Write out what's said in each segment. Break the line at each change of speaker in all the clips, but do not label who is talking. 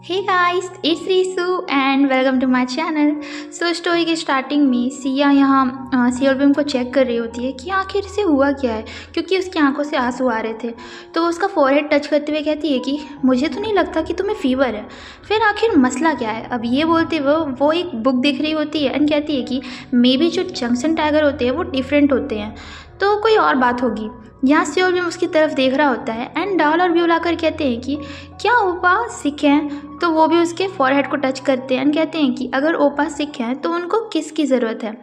Hey guys, it's Risu and welcome to my channel. So story के starting में सिया यहाँ सियोलबिम को चेक कर रही होती है कि आखिर इसे हुआ क्या है, क्योंकि उसकी आंखों से आंसू आ रहे थे। तो वो उसका फोरहेड टच करते हुए कहती है कि मुझे तो नहीं लगता कि तुम्हें फीवर है, फिर आखिर मसला क्या है। अब ये बोलते हुए वो एक बुक देख रही होती है एंड कहती है कि मे बी जो जंक्शन टाइगर होते हैं वो डिफरेंट होते हैं, तो कोई और बात होगी। यहाँ सियोलबिम उसकी तरफ देख रहा होता है एंड डाल और ब्यूला कर कहते हैं कि क्या ओपा सिख हैं, तो वो भी उसके फॉरहेड को टच करते हैं एंड कहते हैं कि अगर ओपा सिख हैं तो उनको किसकी ज़रूरत है।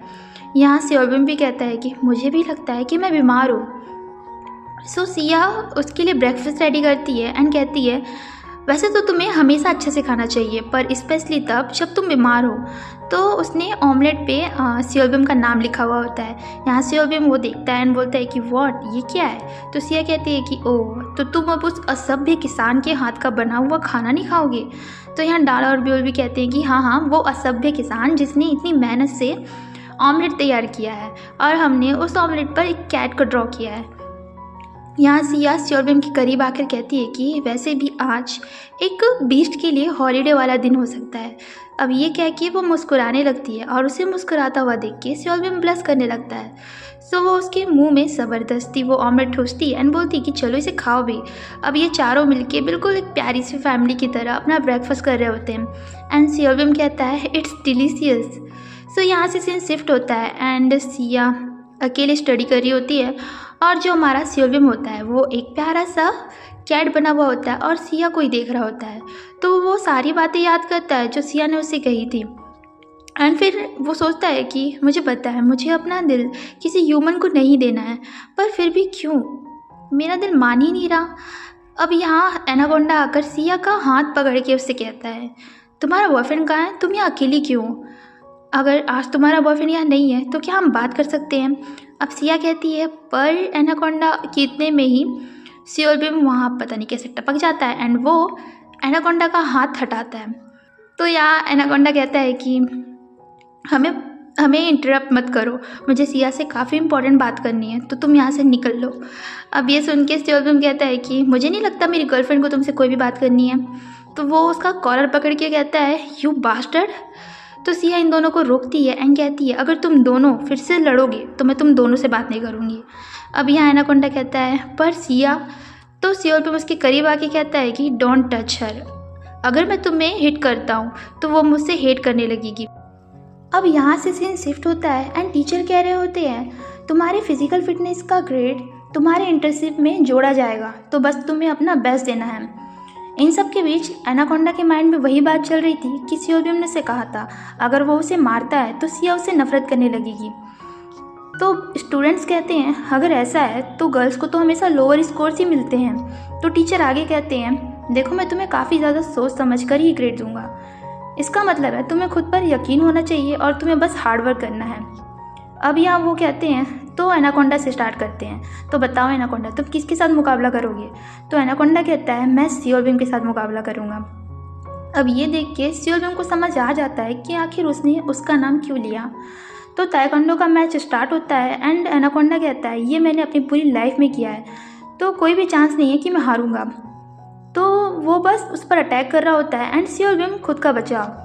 यहाँ सियोलबिम भी कहता है कि मुझे भी लगता है कि मैं बीमार हूँ। सो सिया उसके लिए ब्रेकफास्ट रेडी करती है एंड कहती है वैसे तो तुम्हें हमेशा अच्छे से खाना चाहिए, पर स्पेशली तब जब तुम बीमार हो। तो उसने ऑमलेट पे सियोलबिम का नाम लिखा हुआ होता है। यहाँ सियोलबिम वो देखता है एंड बोलता है कि व्हाट, ये क्या है। तो सिया कहती है कि ओह, तो तुम अब उस असभ्य किसान के हाथ का बना हुआ खाना नहीं खाओगे। तो यहाँ डाला और ब्यूल भी कहते हैं कि हाँ, वो असभ्य किसान जिसने इतनी मेहनत से ऑमलेट तैयार किया है और हमने उस ऑमलेट पर एक कैट को ड्रॉ किया है। यहाँ सिया सियोलबिम के करीब आकर कहती है कि वैसे भी आज एक बीस्ट के लिए हॉलीडे वाला दिन हो सकता है। अब ये कह के वो मुस्कुराने लगती है और उसे मुस्कुराता हुआ देख के सियोलबिम ब्लश करने लगता है। सो वो उसके मुंह में ज़बरदस्ती वो ऑमलेट ठूसती है एंड बोलती है कि चलो इसे खाओ भी। अब ये चारों मिलके बिल्कुल एक प्यारी सी फैमिली की तरह अपना ब्रेकफास्ट कर रहे होते हैं एंड सियोलबिम कहता है इट्स डिलीशियस। सो यहाँ से सीन शिफ्ट होता है एंड सिया अकेले स्टडी कर रही होती है और जो हमारा सियोलबिम होता है वो एक प्यारा सा कैट बना हुआ होता है और सिया को ही देख रहा होता है। तो वो सारी बातें याद करता है जो सिया ने उससे कही थी एंड फिर वो सोचता है कि मुझे पता है मुझे अपना दिल किसी ह्यूमन को नहीं देना है, पर फिर भी क्यों मेरा दिल मान ही नहीं रहा। अब यहाँ एनाकोंडा आकर सिया का हाथ पकड़ के उससे कहता है तुम्हारा बॉयफ्रेंड कहाँ है, तुम यहाँ अकेली क्यों हो? अगर आज तुम्हारा बॉयफ्रेंड यहाँ नहीं है तो क्या हम बात कर सकते हैं। अब सिया कहती है, पर एनाकोंडा के इतने में ही सियोलबिम वहाँ पता नहीं कैसे टपक जाता है एंड वो एनाकोंडा का हाथ हटाता है। तो यहाँ एनाकोंडा कहता है कि हमें इंटरप्ट मत करो, मुझे सिया से काफ़ी इंपॉर्टेंट बात करनी है, तो तुम यहाँ से निकल लो। अब ये सुन के सियोलबिम कहता है कि मुझे नहीं लगता मेरी गर्लफ्रेंड को तुमसे कोई भी बात करनी है। तो वो उसका कॉलर पकड़ के कहता है यू बास्टर्ड। तो सिया इन दोनों को रोकती है एंड कहती है अगर तुम दोनों फिर से लड़ोगे तो मैं तुम दोनों से बात नहीं करूँगी। अब यहाँ एनाकोंडा कहता है पर सिया। तो सियोलबिम उसके करीब आके कहता है कि डोंट टच हर, अगर मैं तुम्हें हिट करता हूँ तो वो मुझसे हेट करने लगेगी। अब यहाँ से सीन शिफ्ट होता है एंड टीचर कह रहे होते हैं तुम्हारे फिजिकल फिटनेस का ग्रेड तुम्हारे इंटर्नशिप में जोड़ा जाएगा, तो बस तुम्हें अपना बेस्ट देना है। इन सब के बीच एनाकोंडा के माइंड में वही बात चल रही थी कि सियोलबिम ने उसे कहा था अगर वो उसे मारता है तो सिया उसे नफरत करने लगेगी। तो स्टूडेंट्स कहते हैं अगर ऐसा है तो गर्ल्स को तो हमेशा लोअर स्कोर्स ही मिलते हैं। तो टीचर आगे कहते हैं देखो मैं तुम्हें काफ़ी ज़्यादा सोच समझ कर ही ग्रेड दूंगा, इसका मतलब है तुम्हें खुद पर यकीन होना चाहिए और तुम्हें बस हार्डवर्क करना है। अब यहाँ वो कहते हैं तो एनाकोंडा से स्टार्ट करते हैं, तो बताओ एनाकोंडा तुम किसके साथ मुकाबला करोगे। तो एनाकोंडा कहता है मैं सियोलबिम के साथ मुकाबला करूँगा। अब ये देख के सियोलबिम को समझ आ जाता है कि आखिर उसने उसका नाम क्यों लिया। तो ताइक्वांडो का मैच स्टार्ट होता है एंड एनाकोंडा कहता है ये मैंने अपनी पूरी लाइफ में किया है, तो कोई भी चांस नहीं है कि मैं हारूंगा। तो वो बस उस पर अटैक कर रहा होता है एंड सियोलबिम खुद का बचाव।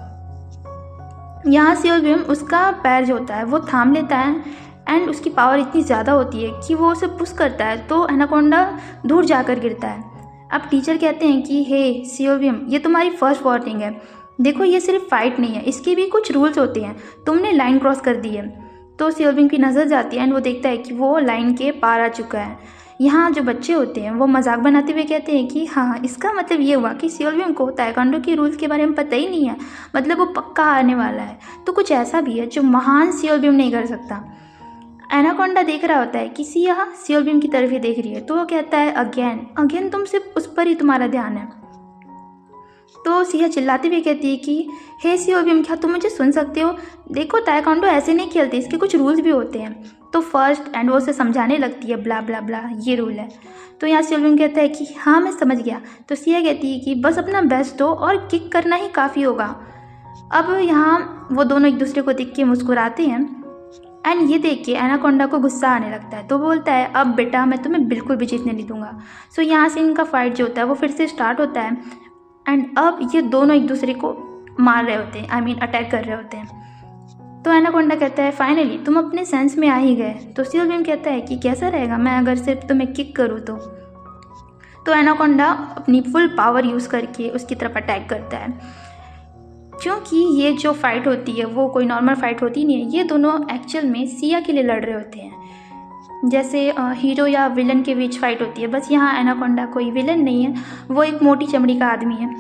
यहाँ सियोलबिम उसका पैर जो होता है वो थाम लेता है एंड उसकी पावर इतनी ज़्यादा होती है कि वो उसे पुश करता है, तो एनाकोंडा दूर जाकर गिरता है। अब टीचर कहते हैं कि हे सियोलबिम ये तुम्हारी फर्स्ट वार्निंग है, देखो ये सिर्फ फाइट नहीं है, इसके भी कुछ रूल्स होते हैं, तुमने लाइन क्रॉस कर दी है। तो सियोलबिम की नज़र जाती है एंड वो देखता है कि वो लाइन के पार आ चुका है। यहाँ जो बच्चे होते हैं वो मजाक बनाते हुए कहते हैं कि हाँ इसका मतलब ये हुआ कि सियोलबिम को ताइक्वांडो के रूल्स के बारे में पता ही नहीं है, मतलब वो पक्का आने वाला है। तो कुछ ऐसा भी है जो महान सियोलबिम नहीं कर सकता। एनाकोंडा देख रहा होता है कि सिया सियोलबिम की तरफ ही देख रही है, तो वो कहता है अगेन तुम सिर्फ उस पर ही तुम्हारा ध्यान है। तो सिया चिल्लाती हुई कहती है कि हे सियोलबिम क्या तुम मुझे सुन सकते हो, देखो ताइक्वांडो ऐसे नहीं खेलते, इसके कुछ रूल्स भी होते हैं। तो फर्स्ट एंड वो उसे समझाने लगती है ब्ला ब्ला ब्ला ये रूल है। तो यहाँ सियोलबिम कहता है कि हाँ मैं समझ गया। तो सिया कहती है कि बस अपना बेस्ट दो और किक करना ही काफ़ी होगा। अब यहाँ वो दोनों एक दूसरे को देख के मुस्कुराते हैं एंड ये देख के एनाकोंडा को गुस्सा आने लगता है, तो बोलता है अब बेटा मैं तुम्हें बिल्कुल भी जीतने नहीं दूंगा। सो यहाँ से इनका फाइट जो होता है वो फिर से स्टार्ट होता है एंड अब ये दोनों एक दूसरे को मार रहे होते हैं, आई मीन अटैक कर रहे होते हैं। तो एनाकोंडा कहता है फाइनली तुम अपने सेंस में आ ही गए। तो सियोल बीम कहता है कि कैसा रहेगा मैं अगर सिर्फ तुम्हें किक करूँ तो एनाकोंडा अपनी फुल पावर यूज़ करके उसकी तरफ अटैक करता है। क्योंकि ये जो फाइट होती है वो कोई नॉर्मल फाइट होती नहीं है, ये दोनों एक्चुअल में सिया के लिए लड़ रहे होते हैं। जैसे हीरो या विलन के बीच फाइट होती है, बस यहाँ एनाकोंडा कोई विलन नहीं है, वो एक मोटी चमड़ी का आदमी है।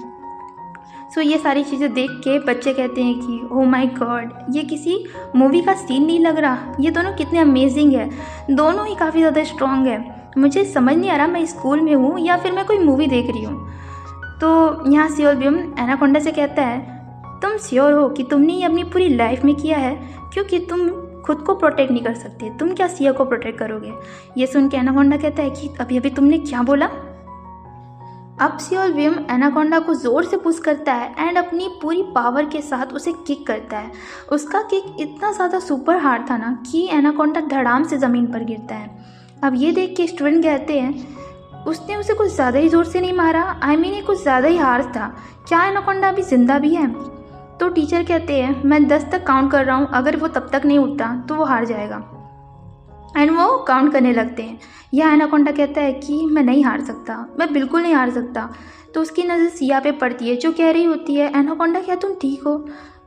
सो ये सारी चीज़ें देख के बच्चे कहते हैं कि ओह माय गॉड, ये किसी मूवी का सीन नहीं लग रहा, ये दोनों कितने अमेजिंग है, दोनों ही काफ़ी ज़्यादा स्ट्रॉन्ग है। मुझे समझ नहीं आ रहा मैं स्कूल में हूँ या फिर मैं कोई मूवी देख रही हूँ। तो यहाँ सियोल बीम एनाकोंडा से कहता है तुम श्योर हो कि तुमने ये अपनी पूरी लाइफ में किया है, क्योंकि तुम खुद को प्रोटेक्ट नहीं कर सकते, तुम क्या सिया को प्रोटेक्ट करोगे। ये सुन के एनाकोंडा कहता है कि अभी अभी तुमने क्या बोला। अब सियोल बीम एनाकोंडा को ज़ोर से पुश करता है एंड अपनी पूरी पावर के साथ उसे किक करता है। उसका किक इतना ज़्यादा सुपर हार्ड था ना कि एनाकोंडा धड़ाम से ज़मीन पर गिरता है। अब ये देख के स्टूडेंट कहते हैं उसने उसे कुछ ज़्यादा ही ज़ोर से नहीं मारा, आई मीन ये कुछ ज़्यादा ही हार्श था, क्या एनाकोंडा अभी ज़िंदा भी है। तो टीचर कहते हैं मैं 10 तक काउंट कर रहा हूँ, अगर वो तब तक नहीं उठता तो वो हार जाएगा। एंड वो काउंट करने लगते हैं। यह एनाकोंडा कहता है कि मैं नहीं हार सकता, मैं बिल्कुल नहीं हार सकता। तो उसकी नज़र सिया पे पड़ती है जो कह रही होती है एनाकोंडा क्या तुम ठीक हो।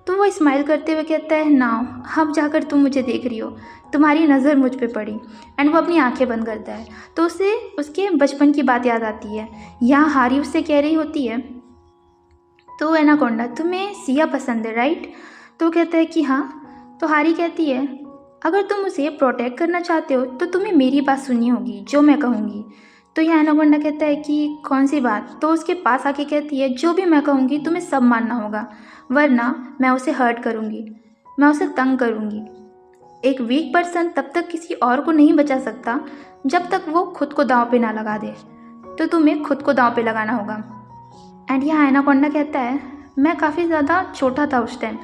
तो वो स्माइल करते हुए कहता है नाउ, अब जाकर तुम मुझे देख रही हो, तुम्हारी नज़र मुझ पे पड़ी। एंड वो अपनी आंखें बंद करता है। तो उसे उसके बचपन की बात याद आती है। यहाँ हारी उससे कह रही होती है तो एनाकोंडा तुम्हें सिया पसंद है राइट। तो वो कहता है कि हाँ। तो हारी कहती है अगर तुम उसे प्रोटेक्ट करना चाहते हो तो तुम्हें मेरी बात सुननी होगी, जो मैं कहूँगी। तो यह एनाकोंडा कहता है कि कौन सी बात। तो उसके पास आके कहती है जो भी मैं कहूँगी तुम्हें सब मानना होगा, वरना मैं उसे हर्ट करूँगी, मैं उसे तंग करूँगी। एक वीक पर्सन तब तक किसी और को नहीं बचा सकता जब तक वो खुद को दांव पे ना लगा दे, तो तुम्हें खुद को दांव पे लगाना होगा। एंड यहाँ एनाकोंडा कहता है मैं काफ़ी ज़्यादा छोटा था उस टाइम,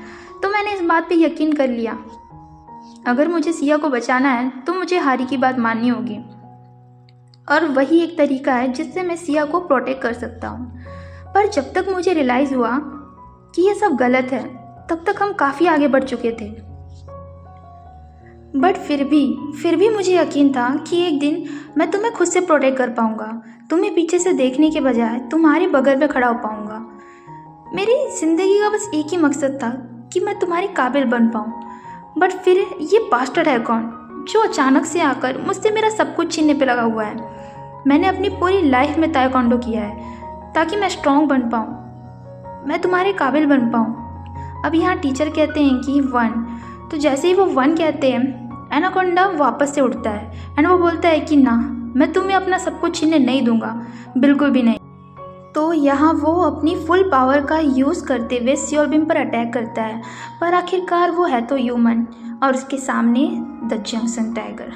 तो मैंने इस बात पे यकीन कर लिया अगर मुझे सिया को बचाना है तो मुझे हारी की बात माननी होगी, और वही एक तरीका है जिससे मैं सिया को प्रोटेक्ट कर सकता हूँ। पर जब तक मुझे रियलाइज़ हुआ कि ये सब गलत है तब तक हम काफ़ी आगे बढ़ चुके थे। बट फिर भी मुझे यकीन था कि एक दिन मैं तुम्हें खुद से प्रोटेक्ट कर पाऊँगा, तुम्हें पीछे से देखने के बजाय तुम्हारे बगल में खड़ा हो पाऊँगा। मेरी ज़िंदगी का बस एक ही मकसद था कि मैं तुम्हारी काबिल बन पाऊँ। बट फिर ये बास्टर्ड है कौन जो अचानक से आकर मुझसे मेरा सब कुछ छीनने पे लगा हुआ है। मैंने अपनी पूरी लाइफ में ताइक्वांडो किया है ताकि मैं स्ट्रॉन्ग बन पाऊँ, मैं तुम्हारे काबिल बन पाऊँ। अब यहाँ टीचर कहते हैं कि 1। तो जैसे ही वो 1 कहते हैं एनाकोंडा वापस से उठता है एंड वो बोलता है कि ना, मैं तुम्हें अपना सब कुछ छीनने नहीं दूंगा, बिल्कुल भी नहीं। तो यहाँ वो अपनी फुल पावर का यूज़ करते हुए सियोल बीम पर अटैक करता है, पर आखिरकार वो है तो ह्यूमन और उसके सामने द जंक्शन टाइगर।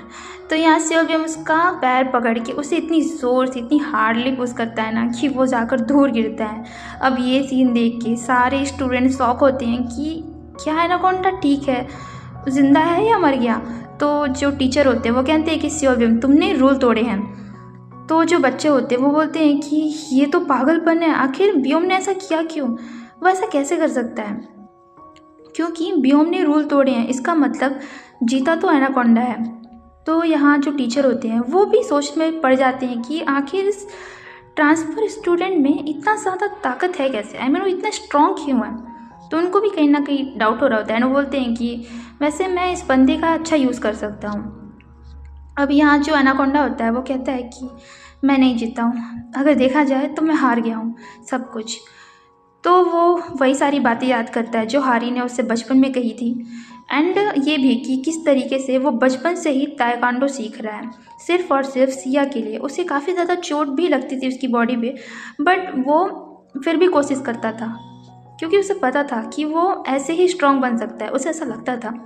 तो यहाँ सियोल बीम उसका पैर पकड़ के उसे इतनी ज़ोर से इतनी हार्डली पुश करता है ना कि वो जाकर दूर गिरता है। अब ये सीन देख के सारे स्टूडेंट शॉक होते हैं कि क्या एनाकोंडा ठीक है, जिंदा है या मर गया। तो जो टीचर होते हैं वो कहते हैं कि सियोल बीम तुमने रूल तोड़े हैं। तो जो बच्चे होते हैं वो बोलते हैं कि ये तो पागलपन है, आखिर ब्योम ने ऐसा किया क्यों, वो ऐसा कैसे कर सकता है, क्योंकि ब्योम ने रूल तोड़े हैं, इसका मतलब जीता तो एनाकोंडा है। तो यहाँ जो टीचर होते हैं वो भी सोच में पड़ जाते हैं कि आखिर इस ट्रांसफ़र स्टूडेंट में इतना ज़्यादा ताकत है कैसे, आई मीन वो इतना स्ट्रॉन्ग क्यों है। तो उनको भी कहीं ना कहीं डाउट हो रहा होता है। वो बोलते हैं कि वैसे मैं इस बंदे का अच्छा यूज़ कर सकता हूँ। अब यहाँ जो एनाकोंडा होता है वो कहता है कि मैं नहीं जीता हूँ, अगर देखा जाए तो मैं हार गया हूँ सब कुछ। तो वो वही सारी बातें याद करता है जो हारी ने उससे बचपन में कही थी, एंड ये भी कि किस तरीके से वो बचपन से ही ताइक्वांडो सीख रहा है सिर्फ़ और सिर्फ सिया के लिए। उसे काफ़ी ज़्यादा चोट भी लगती थी उसकी बॉडी पे, बट वो फिर भी कोशिश करता था क्योंकि उसे पता था कि वो ऐसे ही स्ट्रॉन्ग बन सकता है, उसे ऐसा लगता था।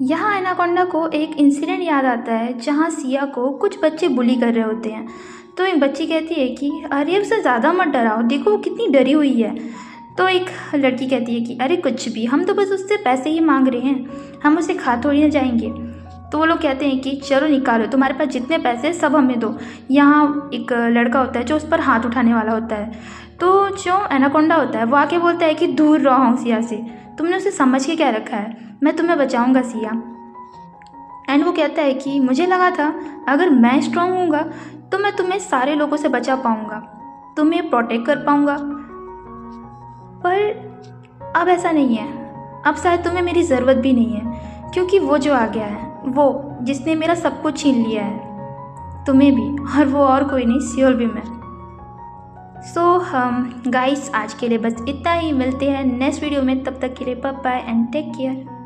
यहाँ एनाकोंडा को एक इंसिडेंट याद आता है जहाँ सिया को कुछ बच्चे बुली कर रहे होते हैं। तो एक बच्ची कहती है कि अरे उसे ज़्यादा मत डराओ, देखो वो कितनी डरी हुई है। तो एक लड़की कहती है कि अरे कुछ भी, हम तो बस उससे पैसे ही मांग रहे हैं, हम उसे खा थोड़ी ना जाएंगे। तो वो लोग कहते हैं कि चलो निकालो, तुम्हारे पास जितने पैसे सब हमें दो। यहाँ एक लड़का होता है जो उस पर हाथ उठाने वाला होता है। तो जो एनाकोंडा होता है वो आके बोलता है कि दूर रहो होंगसिया से, तुमने उसे समझ के क्या रखा है, मैं तुम्हें बचाऊंगा सिया। एंड वो कहता है कि मुझे लगा था अगर मैं स्ट्रांग हूँगा तो मैं तुम्हें सारे लोगों से बचा पाऊँगा, तुम्हें प्रोटेक्ट कर पाऊँगा, पर अब ऐसा नहीं है। अब शायद तुम्हें मेरी ज़रूरत भी नहीं है, क्योंकि वो जो आ गया है, वो जिसने मेरा सब कुछ छीन लिया है, तुम्हें भी, और वो और कोई नहीं, सियोल भी मैं। सो हम गाइस आज के लिए बस इतना ही, मिलते हैं नेक्स्ट वीडियो में, तब तक के लिए bye bye and take care.